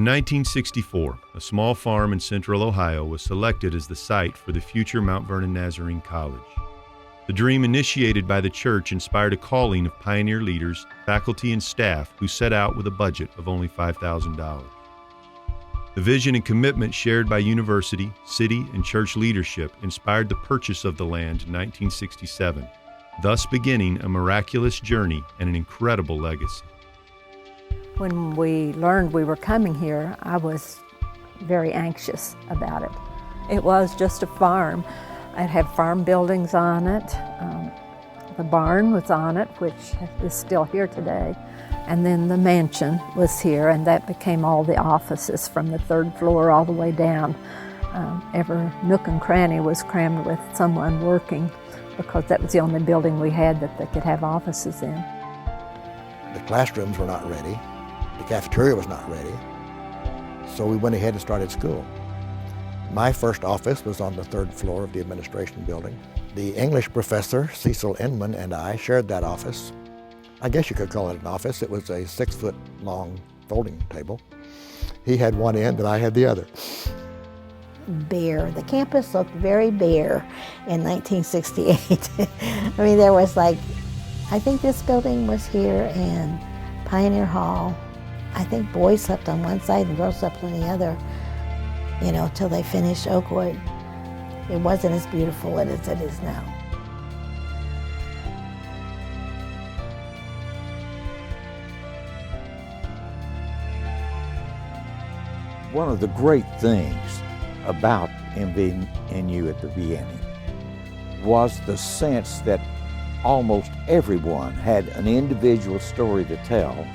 In 1964, a small farm in central Ohio was selected as the site for the future Mount Vernon Nazarene College. The dream initiated by the church inspired a calling of pioneer leaders, faculty, and staff who set out with a budget of only $5,000. The vision and commitment shared by university, city, and church leadership inspired the purchase of the land in 1967, thus beginning a miraculous journey and an incredible legacy. When we learned we were coming here, I was very anxious about it. It was just a farm. It had farm buildings on it. The barn was on it, which is still here today. And then the mansion was here, and that became all the offices from the third floor all the way down. Every nook and cranny was crammed with someone working, because that was the only building we had that they could have offices in. The classrooms were not ready. The cafeteria was not ready. So we went ahead and started school. My first office was on the third floor of the administration building. The English professor, Cecil Inman, and I shared that office. I guess you could call it an office. It was a 6-foot-long folding table. He had one end and I had the other. Bare. The campus looked very bare in 1968. I mean, there was I think this building was here and Pioneer Hall. I think boys slept on one side and girls slept on the other, till they finished Oakwood. It wasn't as beautiful as it is now. One of the great things about MVNU at the beginning was the sense that almost everyone had an individual story to tell,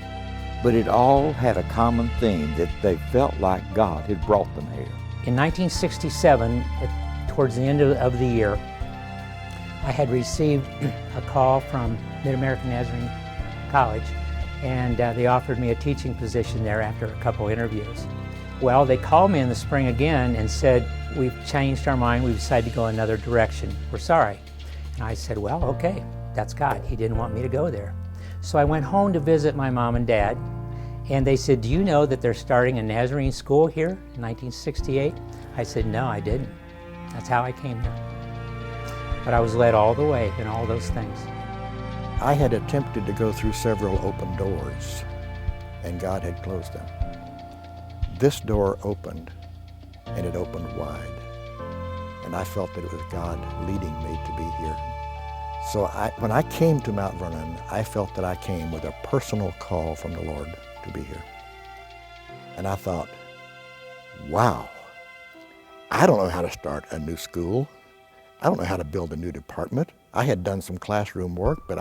but it all had a common theme that they felt like God had brought them here. In 1967, towards the end of the year, I had received a call from Mid-American Nazarene College, and they offered me a teaching position there after a couple interviews. Well, they called me in the spring again and said, "We've changed our mind, we've decided to go another direction. We're sorry." And I said, "Well, okay, that's God. He didn't want me to go there." So I went home to visit my mom and dad, and they said, "Do you know that they're starting a Nazarene school here in 1968? I said, "No, I didn't." That's how I came here. But I was led all the way in all those things. I had attempted to go through several open doors, and God had closed them. This door opened, and it opened wide. And I felt that it was God leading me to be here. So when I came to Mount Vernon, I felt that I came with a personal call from the Lord to be here. And I thought, wow, I don't know how to start a new school. I don't know how to build a new department. I had done some classroom work, but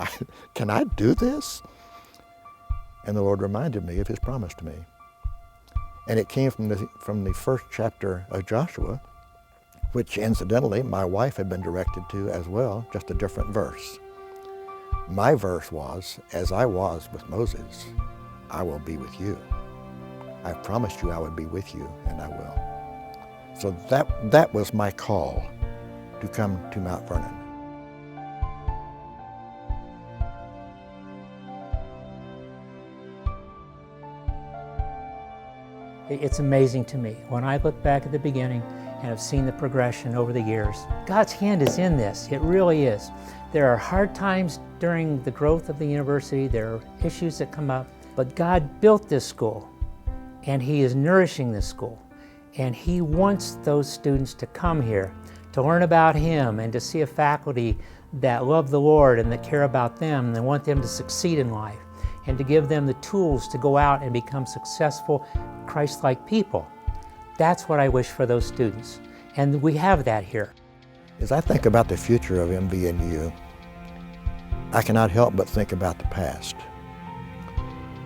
can I do this? And the Lord reminded me of his promise to me. And it came from the first chapter of Joshua, which incidentally my wife had been directed to as well, just a different verse. My verse was, "As I was with Moses, I will be with you. I promised you I would be with you, and I will." So that was my call to come to Mount Vernon. It's amazing to me when I look back at the beginning and have seen the progression over the years. God's hand is in this, it really is. There are hard times during the growth of the university, there are issues that come up, but God built this school and he is nourishing this school. And he wants those students to come here to learn about him and to see a faculty that love the Lord and that care about them and want them to succeed in life, and to give them the tools to go out and become successful Christ-like people. That's what I wish for those students, and we have that here. As I think about the future of MVNU, I cannot help but think about the past.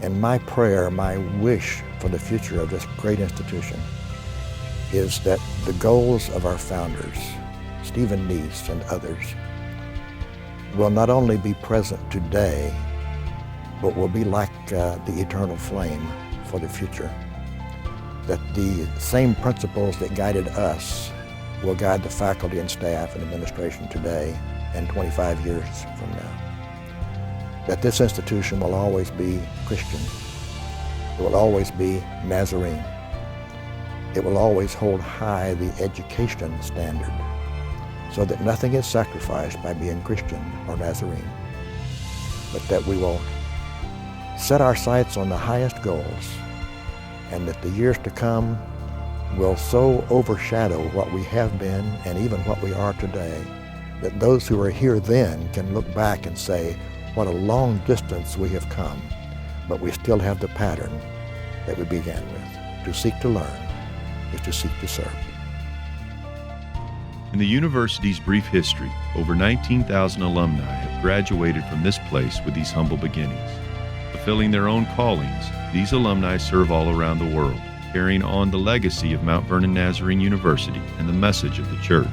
And my prayer, my wish for the future of this great institution is that the goals of our founders, Stephen Neese and others, will not only be present today, but will be like the eternal flame for the future. That the same principles that guided us will guide the faculty and staff and administration today and 25 years from now. That this institution will always be Christian. It will always be Nazarene. It will always hold high the education standard, so that nothing is sacrificed by being Christian or Nazarene, but that we will set our sights on the highest goals, and that the years to come will so overshadow what we have been and even what we are today, that those who are here then can look back and say, what a long distance we have come, but we still have the pattern that we began with. To seek to learn is to seek to serve. In the university's brief history, over 19,000 alumni have graduated from this place with these humble beginnings. Fulfilling their own callings, these alumni serve all around the world, carrying on the legacy of Mount Vernon Nazarene University and the message of the church.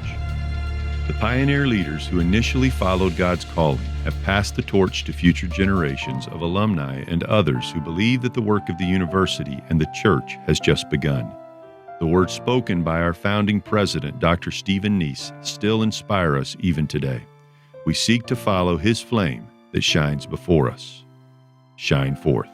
The pioneer leaders who initially followed God's calling have passed the torch to future generations of alumni and others who believe that the work of the university and the church has just begun. The words spoken by our founding president, Dr. Stephen Neese, still inspire us even today. We seek to follow his flame that shines before us. Shine forth.